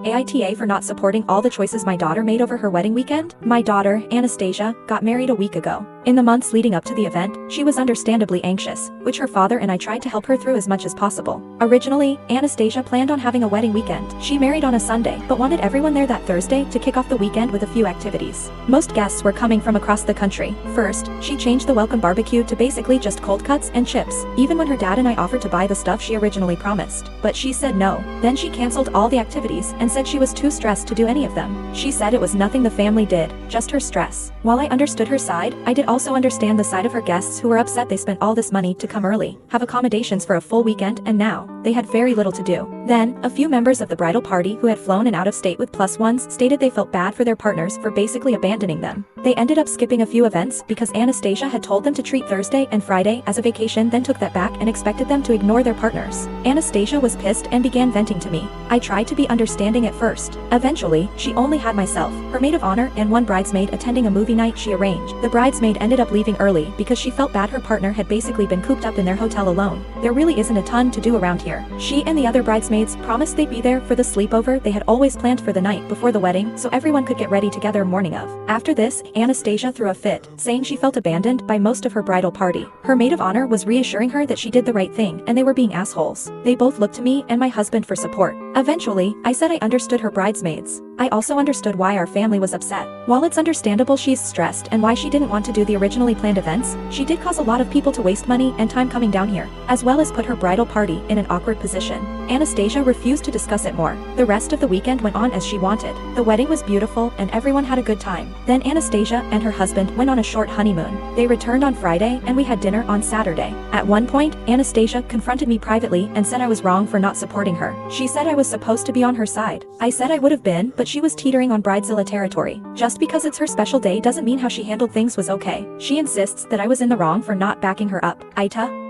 AITA for not supporting all the choices my daughter made over her wedding weekend? My daughter, Anastasia, got married a week ago. In the months leading up to the event, she was understandably anxious, which her father and I tried to help her through as much as possible. Originally, Anastasia planned on having a wedding weekend. She married on a Sunday, but wanted everyone there that Thursday to kick off the weekend with a few activities. Most guests were coming from across the country. First, she changed the welcome barbecue to basically just cold cuts and chips, even when her dad and I offered to buy the stuff she originally promised. But she said no. Then she canceled all the activities and said she was too stressed to do any of them. She said it was nothing the family did, just her stress. While I understood her side, I did also understand the side of her guests who were upset they spent all this money to come early, have accommodations for a full weekend, and now they had very little to do. Then, a few members of the bridal party who had flown in out of state with plus ones stated they felt bad for their partners for basically abandoning them. They ended up skipping a few events because Anastasia had told them to treat Thursday and Friday as a vacation, then took that back and expected them to ignore their partners. Anastasia was pissed and began venting to me. I tried to be understanding at first. Eventually, she only had myself, her maid of honor, and one bridesmaid attending a movie night she arranged. The bridesmaid ended up leaving early because she felt bad her partner had basically been cooped up in their hotel alone. There really isn't a ton to do around here. She and the other bridesmaids promised they'd be there for the sleepover they had always planned for the night before the wedding so everyone could get ready together morning of. After this, Anastasia threw a fit, saying she felt abandoned by most of her bridal party. Her maid of honor was reassuring her that she did the right thing and they were being assholes. They both looked to me and my husband for support. Eventually, I said I understood her bridesmaids. I also understood why our family was upset. While it's understandable she's stressed and why she didn't want to do the originally planned events, she did cause a lot of people to waste money and time coming down here, as well as put her bridal party in an awkward position. Anastasia refused to discuss it more. The rest of the weekend went on as she wanted. The wedding was beautiful and everyone had a good time. Then Anastasia and her husband went on a short honeymoon. They returned on Friday and we had dinner on Saturday. At one point, Anastasia confronted me privately and said I was wrong for not supporting her. She said I was supposed to be on her side. I said I would have been, but she was teetering on bridezilla territory. Just because it's her special day doesn't mean how she handled things was okay. She insists that I was in the wrong for not backing her up. AITA.